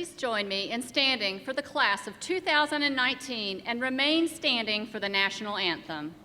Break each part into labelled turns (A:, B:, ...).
A: please join me in standing for the class of 2019 and remain standing for the national anthem.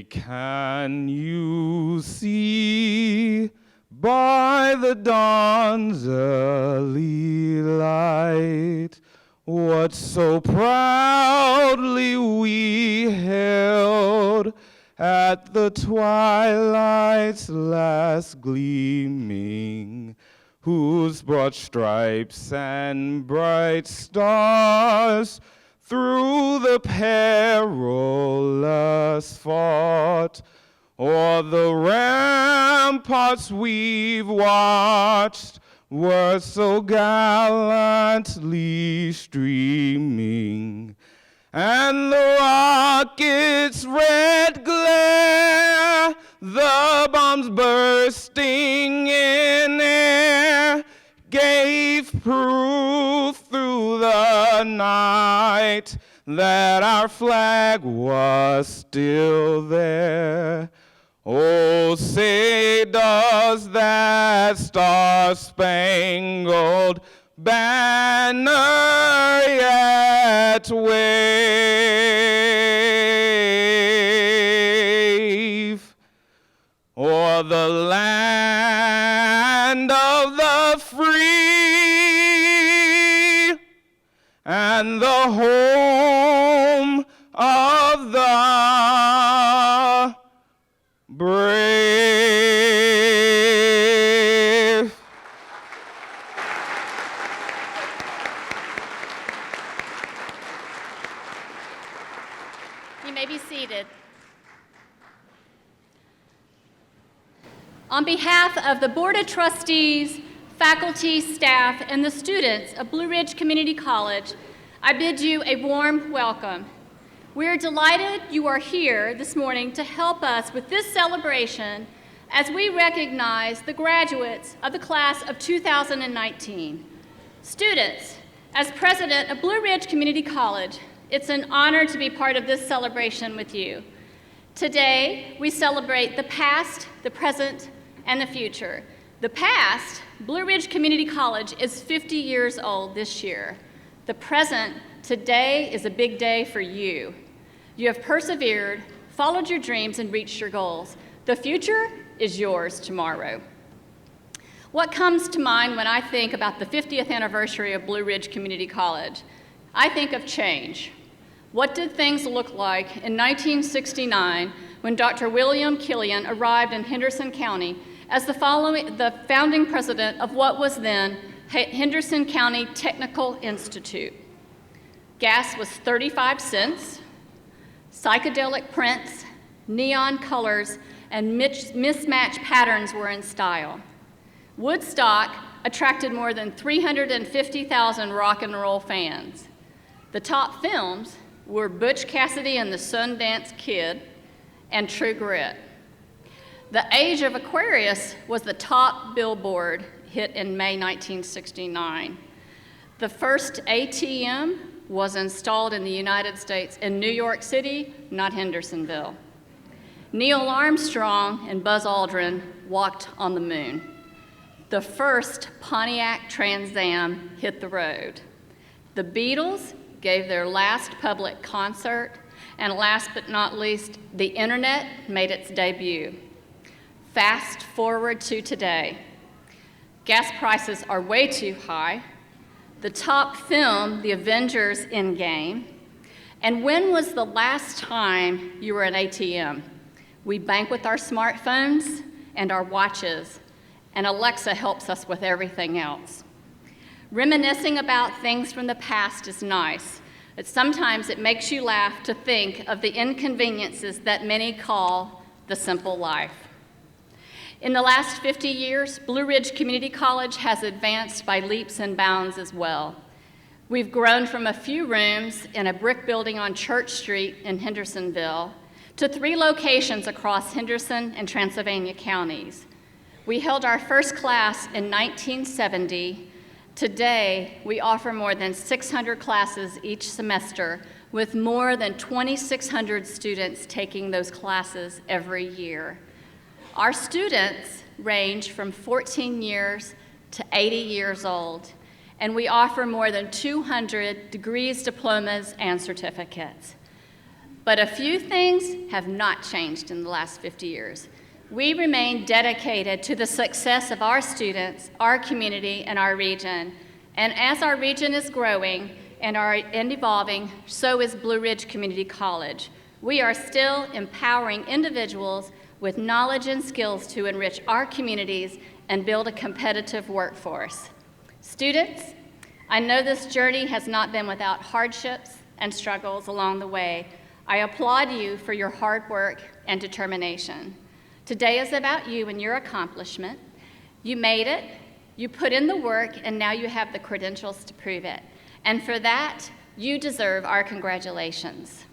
B: Can you see by the dawn's early light what so proudly we held at the twilight's last gleaming, whose broad stripes and bright stars through the perilous fought, o'er the ramparts we've watched, were so gallantly streaming, and the rocket's red glare, the bombs bursting in air, gave proof through the night that our flag was still there. Oh, say does that star-spangled banner yet wave o'er the land of the free and the home of the brave.
A: You may be seated. On behalf of the Board of Trustees, faculty, staff, and the students of Blue Ridge Community College, I bid you a warm welcome. We are delighted you are here this morning to help us with this celebration as we recognize the graduates of the class of 2019. Students, as president of Blue Ridge Community College, it's an honor to be part of this celebration with you. Today, we celebrate the past, the present, and the future. The past, Blue Ridge Community College is 50 years old this year. The present, today, is a big day for you. You have persevered, followed your dreams, and reached your goals. The future is yours tomorrow. What comes to mind when I think about the 50th anniversary of Blue Ridge Community College? I think of change. What did things look like in 1969 when Dr. William Killian arrived in Henderson County as the founding president of what was then Henderson County Technical Institute? Gas was 35 cents, psychedelic prints, neon colors, and mismatched patterns were in style. Woodstock attracted more than 350,000 rock and roll fans. The top films were Butch Cassidy and the Sundance Kid and True Grit. The Age of Aquarius was the top Billboard hit in May 1969. The first ATM was installed in the United States in New York City, not Hendersonville. Neil Armstrong and Buzz Aldrin walked on the moon. The first Pontiac Trans Am hit the road. The Beatles gave their last public concert, and last but not least, the internet made its debut. Fast forward to today. Gas prices are way too high. The top film, The Avengers Endgame. And when was the last time you were at an ATM? We bank with our smartphones and our watches, and Alexa helps us with everything else. Reminiscing about things from the past is nice, but sometimes it makes you laugh to think of the inconveniences that many call the simple life. In the last 50 years, Blue Ridge Community College has advanced by leaps and bounds as well. We've grown from a few rooms in a brick building on Church Street in Hendersonville to 3 locations across Henderson and Transylvania counties. We held our first class in 1970. Today, we offer more than 600 classes each semester, with more than 2,600 students taking those classes every year. Our students range from 14 years to 80 years old, and we offer more than 200 degrees, diplomas, and certificates. But a few things have not changed in the last 50 years. We remain dedicated to the success of our students, our community, and our region. And as our region is growing and evolving, so is Blue Ridge Community College. We are still empowering individuals with knowledge and skills to enrich our communities and build a competitive workforce. Students, I know this journey has not been without hardships and struggles along the way. I applaud you for your hard work and determination. Today is about you and your accomplishment. You made it, you put in the work, and now you have the credentials to prove it. And for that, you deserve our congratulations.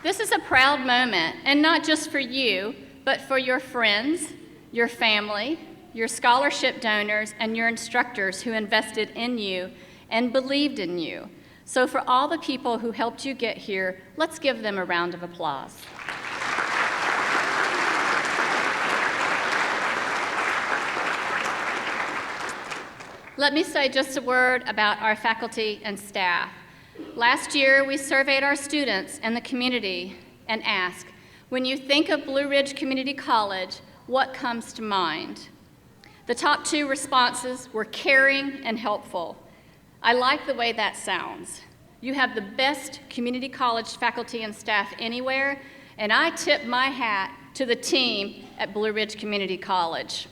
A: This is a proud moment, and not just for you, but for your friends, your family, your scholarship donors, and your instructors who invested in you and believed in you. So for all the people who helped you get here, let's give them a round of applause. Let me say just a word about our faculty and staff. Last year, we surveyed our students and the community and asked, when you think of Blue Ridge Community College, what comes to mind? The top 2 responses were caring and helpful. I like the way that sounds. You have the best community college faculty and staff anywhere, and I tip my hat to the team at Blue Ridge Community College.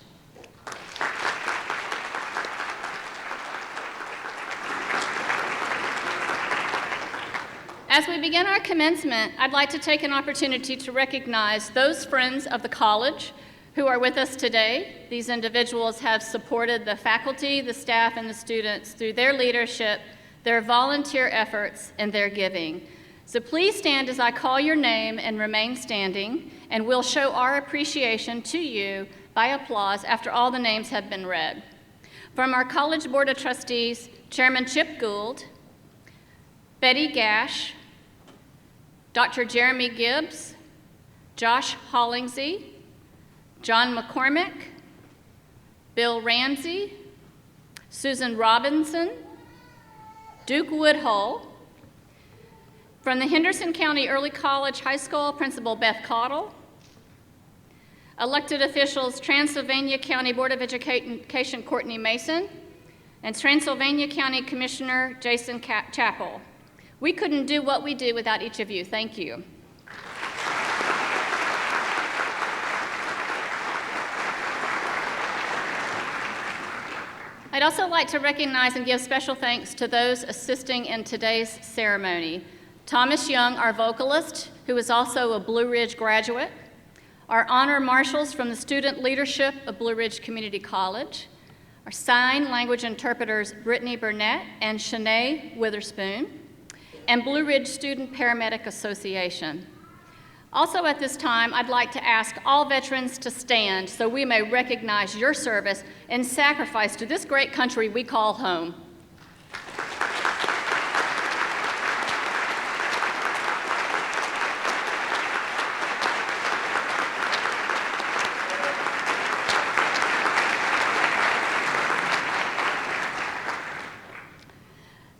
A: As we begin our commencement, I'd like to take an opportunity to recognize those friends of the college who are with us today. These individuals have supported the faculty, the staff, and the students through their leadership, their volunteer efforts, and their giving. So please stand as I call your name and remain standing, and we'll show our appreciation to you by applause after all the names have been read. From our College Board of Trustees, Chairman Chip Gould, Betty Gash, Dr. Jeremy Gibbs, Josh Hollingsey, John McCormick, Bill Ramsey, Susan Robinson, Duke Woodhull. From the Henderson County Early College High School, Principal Beth Cottle. Elected officials, Transylvania County Board of Education Courtney Mason, and Transylvania County Commissioner Jason Chappell. We couldn't do what we do without each of you. Thank you. I'd also like to recognize and give special thanks to those assisting in today's ceremony. Thomas Young, our vocalist, who is also a Blue Ridge graduate. Our honor marshals from the student leadership of Blue Ridge Community College. Our sign language interpreters, Brittany Burnett and Shanae Witherspoon. And Blue Ridge Student Paramedic Association. Also at this time, I'd like to ask all veterans to stand so we may recognize your service and sacrifice to this great country we call home.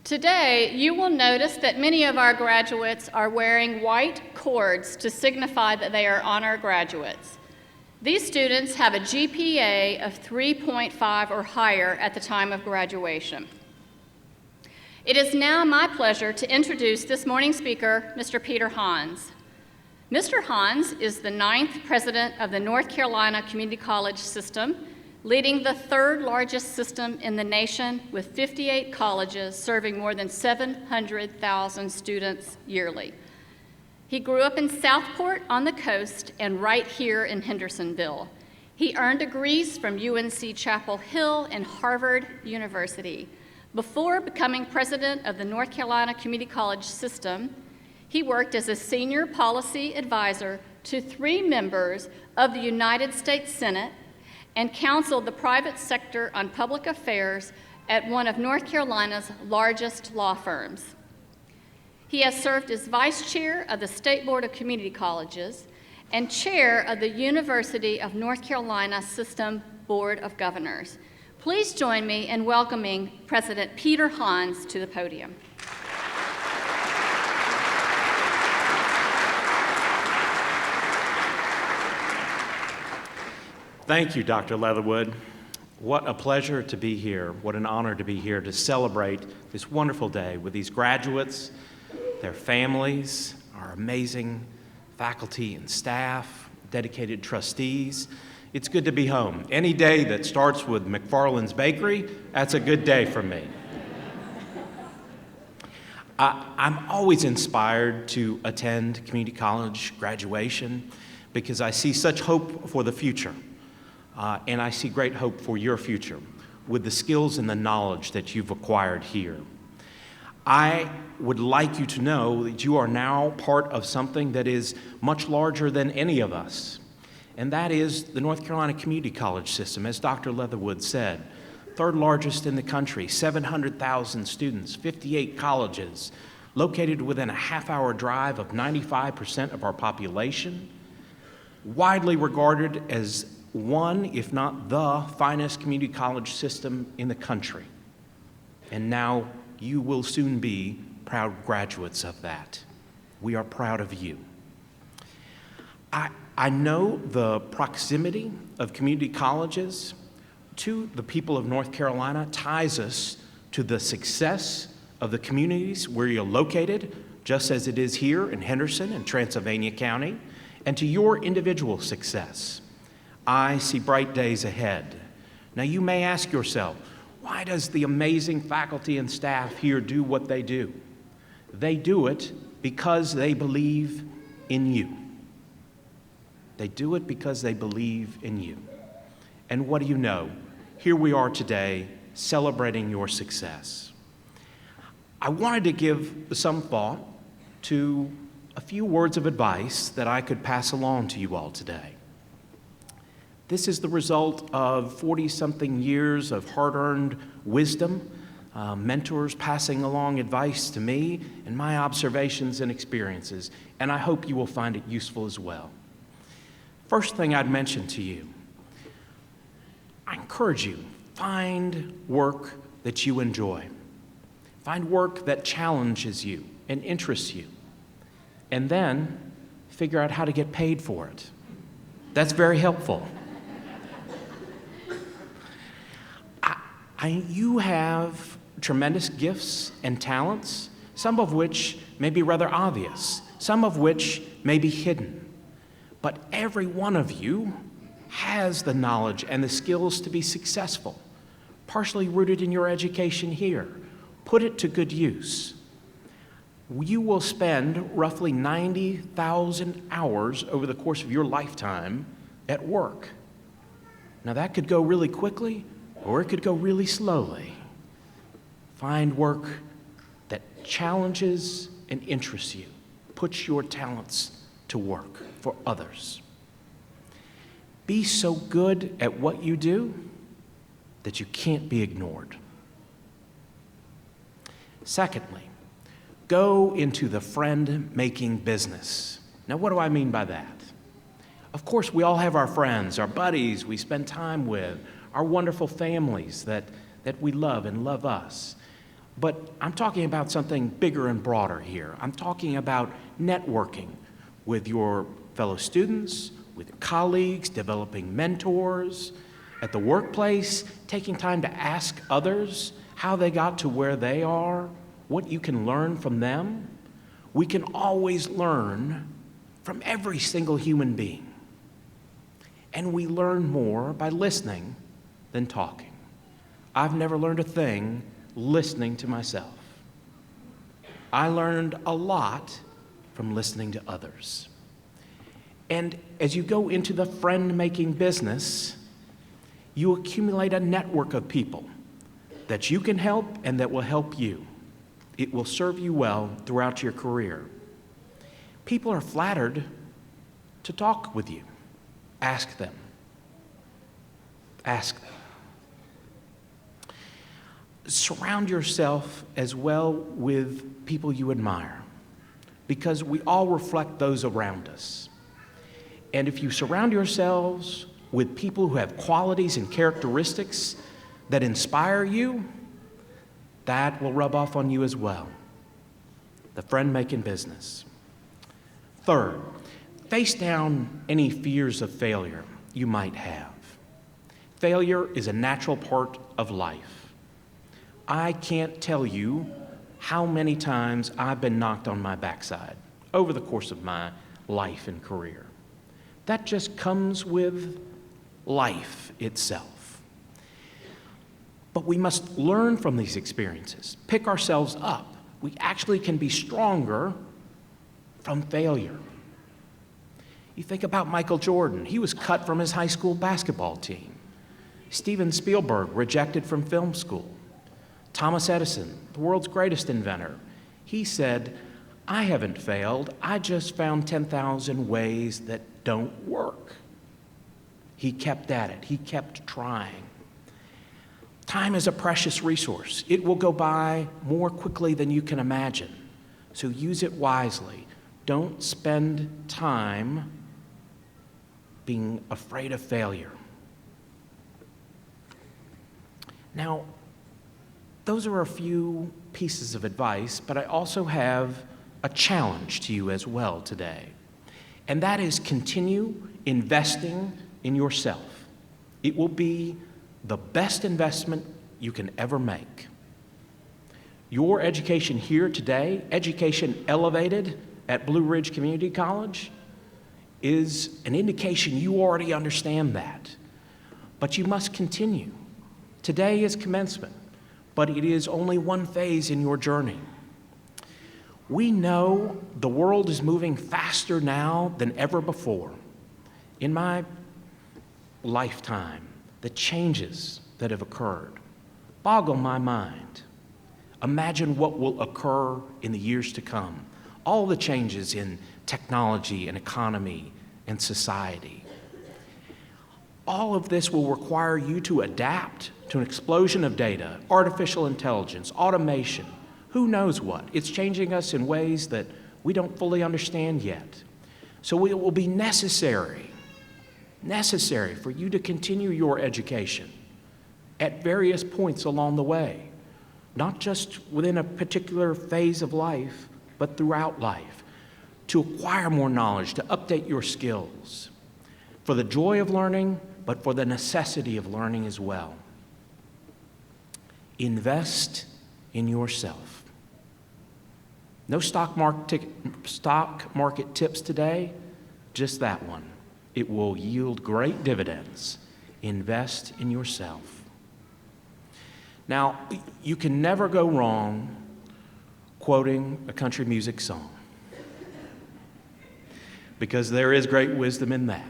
A: Today, you will notice that many of our graduates are wearing white cords to signify that they are honor graduates. These students have a GPA of 3.5 or higher at the time of graduation. It is now my pleasure to introduce this morning's speaker, Mr. Peter Hans. Mr. Hans is the 9th president of the North Carolina Community College System, leading the 3rd largest system in the nation with 58 colleges serving more than 700,000 students yearly. He grew up in Southport on the coast and right here in Hendersonville. He earned degrees from UNC Chapel Hill and Harvard University. Before becoming president of the North Carolina Community College System, he worked as a senior policy advisor to 3 members of the United States Senate and counseled the private sector on public affairs at one of North Carolina's largest law firms. He has served as vice chair of the State Board of Community Colleges and chair of the University of North Carolina System Board of Governors. Please join me in welcoming President Peter Hans to the podium.
C: Thank you, Dr. Leatherwood. What a pleasure to be here. What an honor to be here to celebrate this wonderful day with these graduates, their families, our amazing faculty and staff, dedicated trustees. It's good to be home. Any day that starts with McFarland's Bakery, that's a good day for me. I'm always inspired to attend community college graduation because I see such hope for the future. And I see great hope for your future with the skills and the knowledge that you've acquired here. I would like you to know that you are now part of something that is much larger than any of us, and that is the North Carolina Community College System, as Dr. Leatherwood said, 3rd largest in the country, 700,000 students, 58 colleges, located within a half-hour drive of 95% of our population, widely regarded as one, if not the finest community college system in the country. And now you will soon be proud graduates of that. We are proud of you. I know the proximity of community colleges to the people of North Carolina ties us to the success of the communities where you're located, just as it is here in Henderson and Transylvania County, and to your individual success. I see bright days ahead. Now you may ask yourself, why does the amazing faculty and staff here do what they do? They do it because they believe in you. They do it because they believe in you. And what do you know? Here we are today celebrating your success. I wanted to give some thought to a few words of advice that I could pass along to you all today. This is the result of 40-something years of hard-earned wisdom, mentors passing along advice to me and my observations and experiences, and I hope you will find it useful as well. First thing I'd mention to you, I encourage you, find work that you enjoy. Find work that challenges you and interests you, and then figure out how to get paid for it. That's very helpful. You have tremendous gifts and talents, some of which may be rather obvious, some of which may be hidden. But every one of you has the knowledge and the skills to be successful, partially rooted in your education here. Put it to good use. You will spend roughly 90,000 hours over the course of your lifetime at work. Now that could go really quickly, or it could go really slowly. Find work that challenges and interests you. Put your talents to work for others. Be so good at what you do that you can't be ignored. Secondly, go into the friend-making business. Now, what do I mean by that? Of course, we all have our friends, our buddies we spend time with, our wonderful families that we love and love us. But I'm talking about something bigger and broader here. I'm talking about networking with your fellow students, with colleagues, developing mentors, at the workplace, taking time to ask others how they got to where they are, what you can learn from them. We can always learn from every single human being. And we learn more by listening than talking. I've never learned a thing listening to myself. I learned a lot from listening to others. And as you go into the friend-making business, you accumulate a network of people that you can help and that will help you. It will serve you well throughout your career. People are flattered to talk with you. Ask them. Ask them. Surround yourself as well with people you admire, because we all reflect those around us. And if you surround yourselves with people who have qualities and characteristics that inspire you, that will rub off on you as well. The friend-making business. Third, face down any fears of failure you might have. Failure is a natural part of life. I can't tell you how many times I've been knocked on my backside over the course of my life and career. That just comes with life itself. But we must learn from these experiences, pick ourselves up. We actually can be stronger from failure. You think about Michael Jordan. He was cut from his high school basketball team. Steven Spielberg, rejected from film school. Thomas Edison, the world's greatest inventor, he said, "I haven't failed, I just found 10,000 ways that don't work." He kept at it, he kept trying. Time is a precious resource. It will go by more quickly than you can imagine. So use it wisely. Don't spend time being afraid of failure. Now, those are a few pieces of advice, but I also have a challenge to you as well today. And that is continue investing in yourself. It will be the best investment you can ever make. Your education here today, education elevated at Blue Ridge Community College, is an indication you already understand that. But you must continue. Today is commencement, but it is only one phase in your journey. We know the world is moving faster now than ever before. In my lifetime, the changes that have occurred boggle my mind. Imagine what will occur in the years to come. All the changes in technology and economy and society. All of this will require you to adapt to an explosion of data, artificial intelligence, automation, who knows what. It's changing us in ways that we don't fully understand yet. So it will be necessary for you to continue your education at various points along the way, not just within a particular phase of life, but throughout life, to acquire more knowledge, to update your skills, for the joy of learning, but for the necessity of learning as well. Invest in yourself. No stock market tips today, just that one. It will yield great dividends. Invest in yourself. Now, you can never go wrong quoting a country music song, because there is great wisdom in that.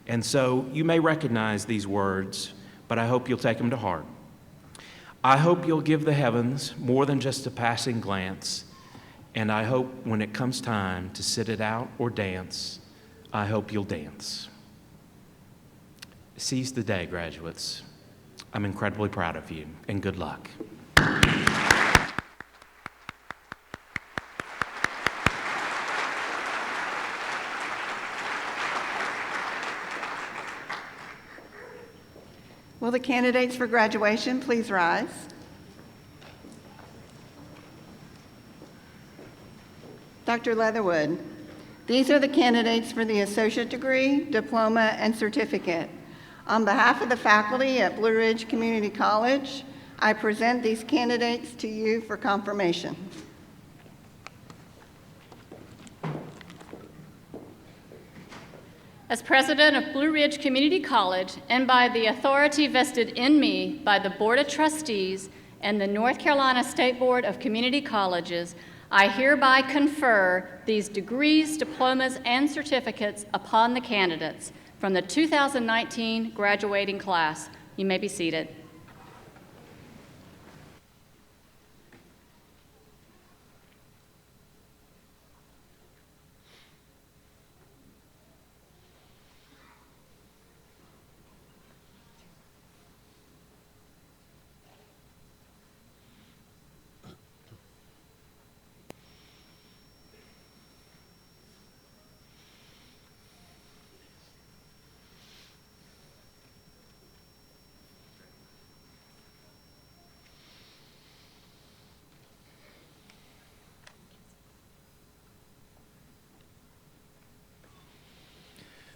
C: And so you may recognize these words, but I hope you'll take them to heart. I hope you'll give the heavens more than just a passing glance, and I hope when it comes time to sit it out or dance, I hope you'll dance. Seize the day, graduates. I'm incredibly proud of you, and good luck.
D: Will the candidates for graduation please rise? Dr. Leatherwood, these are the candidates for the associate degree, diploma, and certificate. On behalf of the faculty at Blue Ridge Community College, I present these candidates to you for confirmation.
A: As president of Blue Ridge Community College, and by the authority vested in me by the Board of Trustees and the North Carolina State Board of Community Colleges, I hereby confer these degrees, diplomas, and certificates upon the candidates from the 2019 graduating class. You may be seated.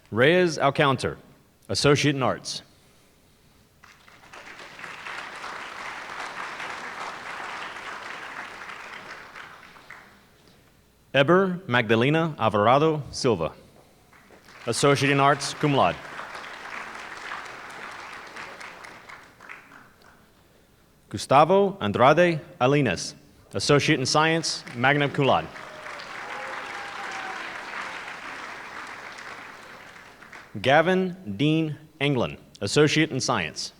E: Reyes Alcounter, Associate in Arts. Eber Magdalena Alvarado Silva, Associate in Arts, cum laude. Gustavo Andrade Alines, Associate in Science, magna cum laude. Gavin Dean Englund, Associate in Science.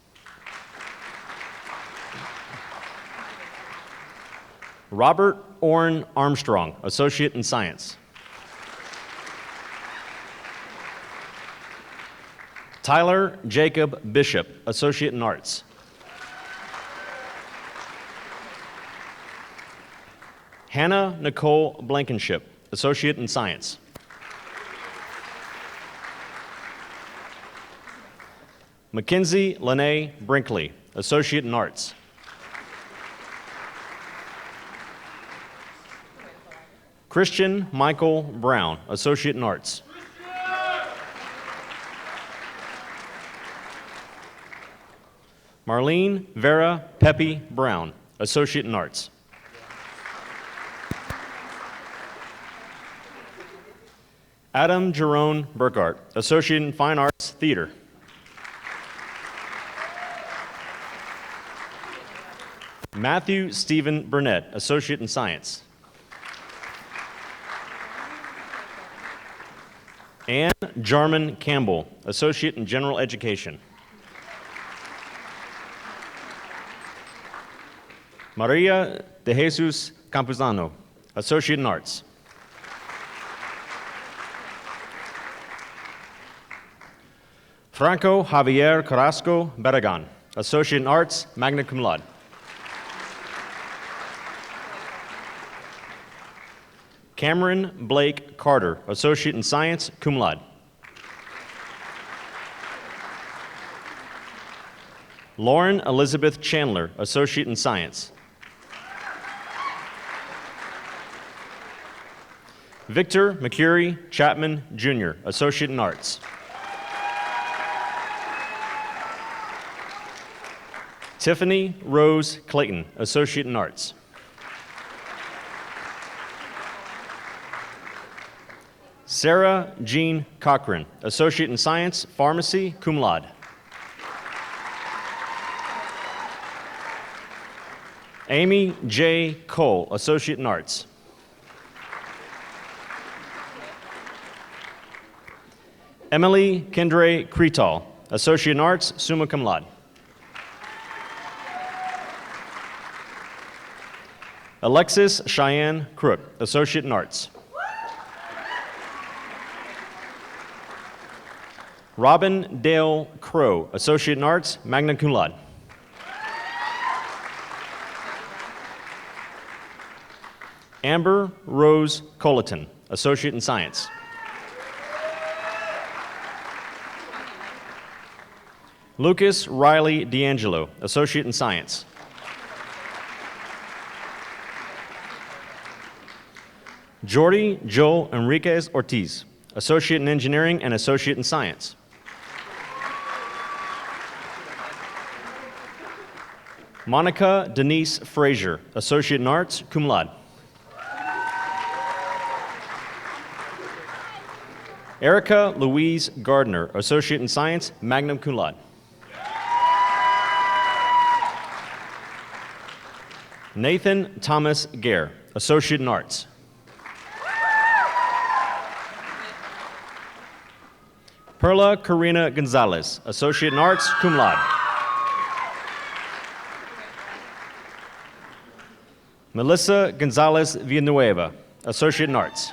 E: Robert Orrin Armstrong, Associate in Science. Tyler Jacob Bishop, Associate in Arts. Hannah Nicole Blankenship, Associate in Science. Mackenzie Lene Brinkley, Associate in Arts. Christian Michael Brown, Associate in Arts. Marlene Vera Pepe Brown, Associate in Arts. Adam Jerome Burkhart, Associate in Fine Arts Theater. Matthew Stephen Burnett, Associate in Science. Ann Jarman Campbell, Associate in General Education. Maria de Jesus Campuzano, Associate in Arts. Franco Javier Carrasco Barragan, Associate in Arts, magna cum laude. Cameron Blake Carter, Associate in Science, cum laude. Lauren Elizabeth Chandler, Associate in Science. Victor McCurry Chapman, Jr., Associate in Arts. Tiffany Rose Clayton, Associate in Arts. Sarah Jean Cochran, Associate in Science, Pharmacy, cum laude. Amy J. Cole, Associate in Arts. Emily Kendre Cretal, Associate in Arts, summa cum laude. Alexis Cheyenne Crook, Associate in Arts. Robin Dale Crow, Associate in Arts, magna cum laude. Amber Rose Colleton, Associate in Science. Lucas Riley D'Angelo, Associate in Science. Jordi Joel Enriquez Ortiz, Associate in Engineering and Associate in Science. Monica Denise Frazier, Associate in Arts, cum laude. Erica Louise Gardner, Associate in Science, magna cum laude. Nathan Thomas Gare, Associate in Arts. Perla Karina Gonzalez, Associate in Arts, cum laude. Melissa Gonzalez Villanueva, Associate in Arts.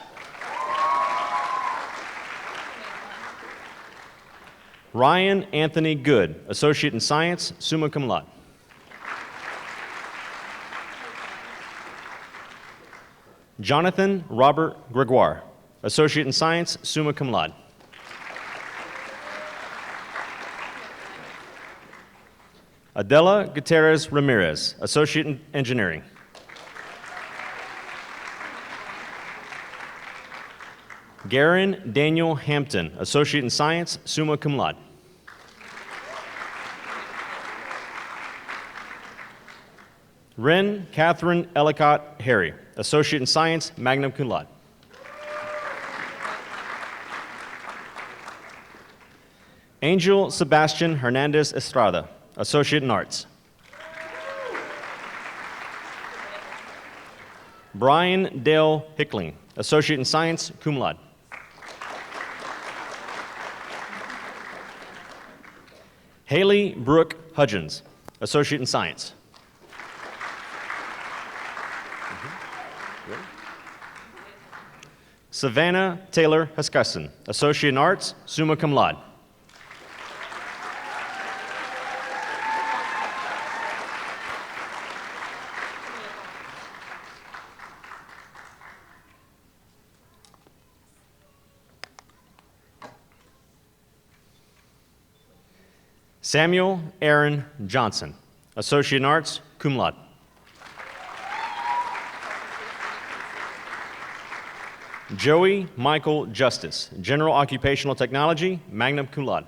E: Ryan Anthony Good, Associate in Science, summa cum laude. Jonathan Robert Gregoire, Associate in Science, summa cum laude. Adela Gutierrez Ramirez, Associate in Engineering. Garen Daniel Hampton, Associate in Science, summa cum laude. Ren Catherine Ellicott Harry, Associate in Science, magna cum laude. Angel Sebastian Hernandez Estrada, Associate in Arts. Brian Dale Hickling, Associate in Science, cum laude. Haley Brooke Hudgens, Associate in Science. Savannah Taylor Huskisson, Associate in Arts, summa cum laude. Samuel Aaron Johnson, Associate in Arts, cum laude. Joey Michael Justice, General Occupational Technology, magna cum laude.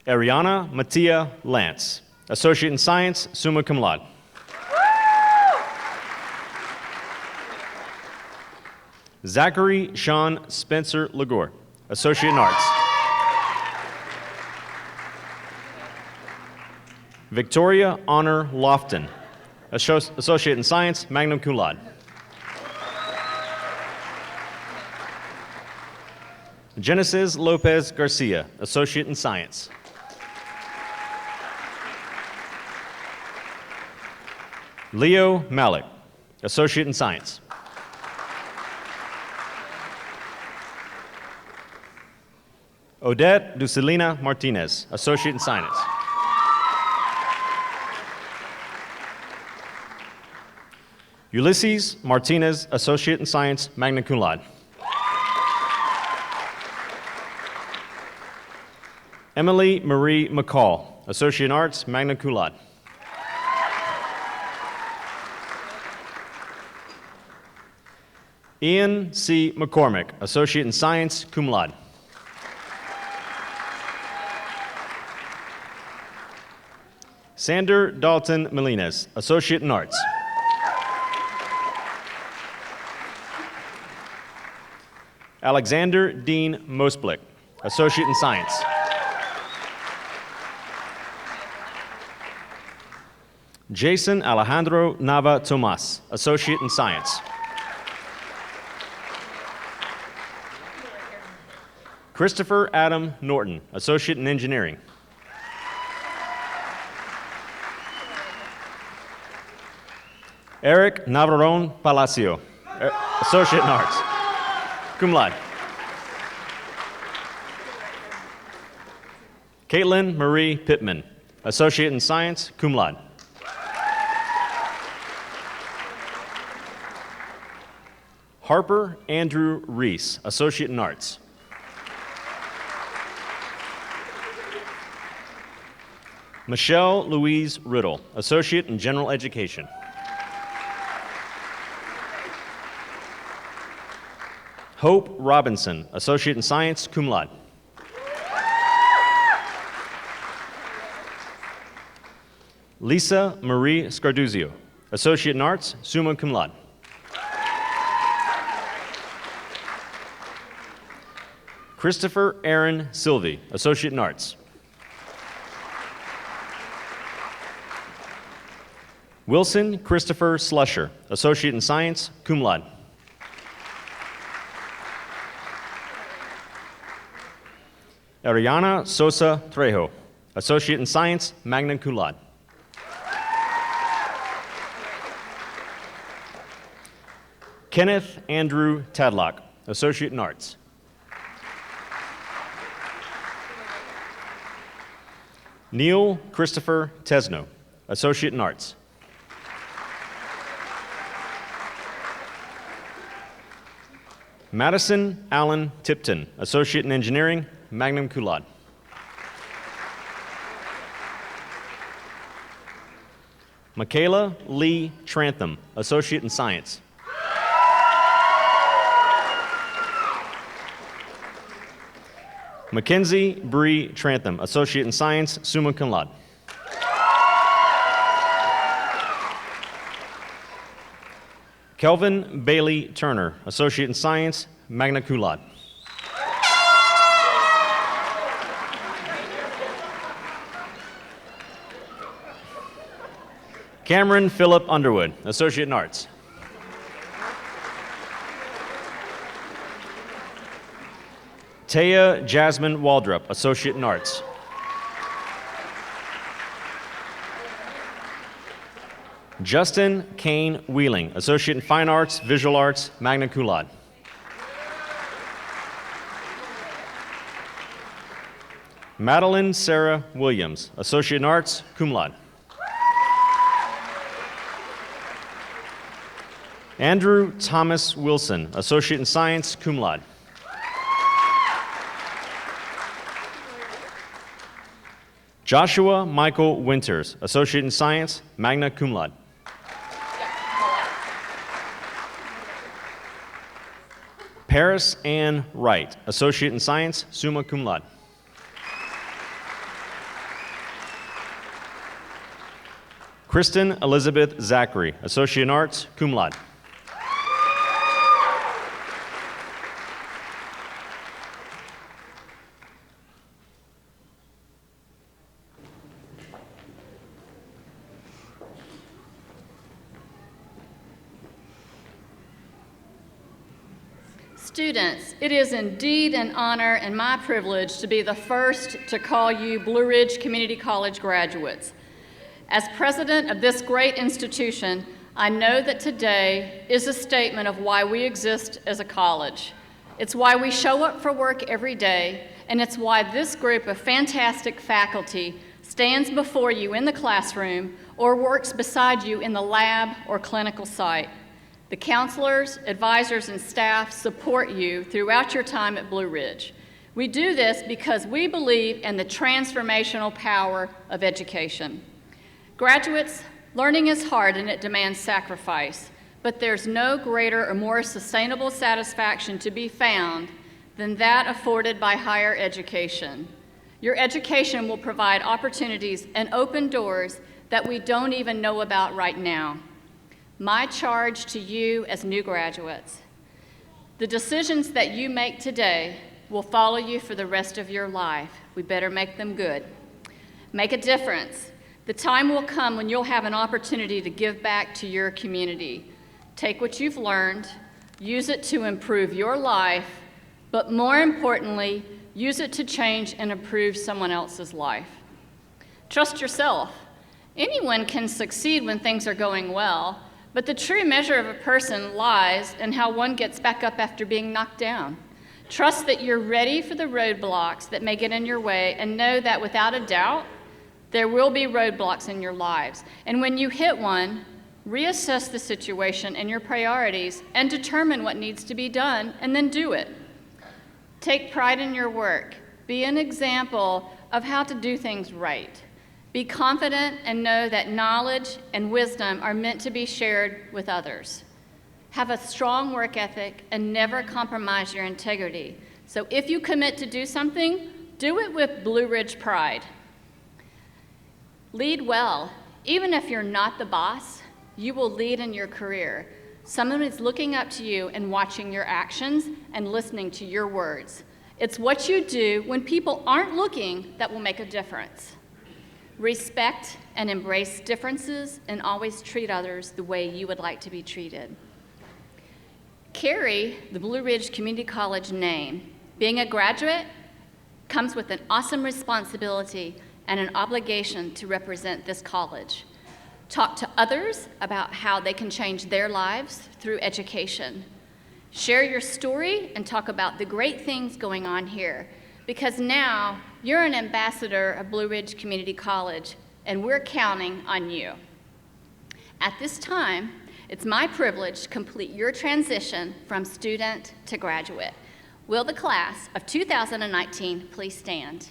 E: Ariana Mattia Lance, Associate in Science, summa cum laude. Zachary Sean Spencer Legore, Associate in Arts. Victoria Honor Lofton, Associate in Science, magna cum laude. Genesis Lopez Garcia, Associate in Science. Leo Malik, Associate in Science. Odette Ducelina Martinez, Associate in Science. Ulysses Martinez, Associate in Science, magna cum laude. Emily Marie McCall, Associate in Arts, magna cum laude. Ian C. McCormick, Associate in Science, cum laude. Sander Dalton Melines, Associate in Arts. Alexander Dean Mosblick, Associate in Science. Jason Alejandro Nava Tomas, Associate in Science. Christopher Adam Norton, Associate in Engineering. Eric Navarone Palacio, Associate in Arts, cum laude. Caitlin Marie Pittman, Associate in Science, cum laude. Harper Andrew Reese, Associate in Arts. Michelle Louise Riddle, Associate in General Education. Hope Robinson, Associate in Science, cum laude. Lisa Marie Scarduzio, Associate in Arts, summa cum laude. Christopher Aaron Sylvie, Associate in Arts. Wilson Christopher Slusher, Associate in Science, cum laude. Ariana Sosa Trejo, Associate in Science, magna cum laude. Kenneth Andrew Tadlock, Associate in Arts. Neil Christopher Tesno, Associate in Arts. Madison Allen Tipton, Associate in Engineering, magna cum laude. Michaela Lee Trantham, Associate in Science. Mackenzie Bree Trantham, Associate in Science, summa cum laude. Kelvin Bailey Turner, Associate in Science, magna cum laude. Cameron Philip Underwood, Associate in Arts. Taya Jasmine Waldrop, Associate in Arts. Justin Kane Wheeling, Associate in Fine Arts, Visual Arts, magna cum laude. Madeline Sarah Williams, Associate in Arts, cum laude. Andrew Thomas Wilson, Associate in Science, cum laude. Joshua Michael Winters, Associate in Science, magna cum laude. Paris Ann Wright, Associate in Science, summa cum laude. Kristen Elizabeth Zachary, Associate in Arts, cum laude.
A: Students, it is indeed an honor and my privilege to be the first to call you Blue Ridge Community College graduates. As president of this great institution, I know that today is a statement of why we exist as a college. It's why we show up for work every day, and it's why this group of fantastic faculty stands before you in the classroom or works beside you in the lab or clinical site. The counselors, advisors, and staff support you throughout your time at Blue Ridge. We do this because we believe in the transformational power of education. Graduates, learning is hard and it demands sacrifice, but there's no greater or more sustainable satisfaction to be found than that afforded by higher education. Your education will provide opportunities and open doors that we don't even know about right now. My charge to you as new graduates: the decisions that you make today will follow you for the rest of your life. We better make them good. Make a difference. The time will come when you'll have an opportunity to give back to your community. Take what you've learned, use it to improve your life, but more importantly, use it to change and improve someone else's life. Trust yourself. Anyone can succeed when things are going well, but the true measure of a person lies in how one gets back up after being knocked down. Trust that you're ready for the roadblocks that may get in your way, and know that without a doubt, there will be roadblocks in your lives. And when you hit one, reassess the situation and your priorities and determine what needs to be done, and then do it. Take pride in your work. Be an example of how to do things right. Be confident and know that knowledge and wisdom are meant to be shared with others. Have a strong work ethic and never compromise your integrity. So if you commit to do something, do it with Blue Ridge pride. Lead well. Even if you're not the boss, you will lead in your career. Someone is looking up to you and watching your actions and listening to your words. It's what you do when people aren't looking that will make a difference. Respect and embrace differences and always treat others the way you would like to be treated. Carry the Blue Ridge Community College name. Being a graduate comes with an awesome responsibility and an obligation to represent this college. Talk to others about how they can change their lives through education. Share your story and talk about the great things going on here, because now you're an ambassador of Blue Ridge Community College, and we're counting on you. At this time, it's my privilege to complete your transition from student to graduate. Will the class of 2019 please stand?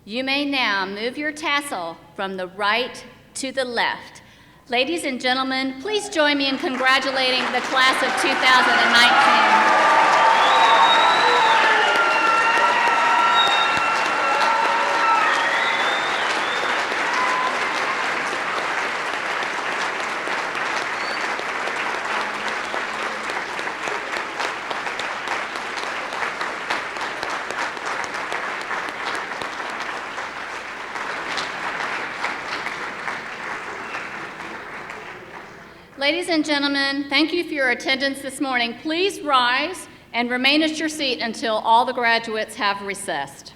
A: You may now move your tassel from the right to the left. Ladies and gentlemen, please join me in congratulating the class of 2019. Ladies and gentlemen, thank you for your attendance this morning. Please rise and remain at your seat until all the graduates have recessed.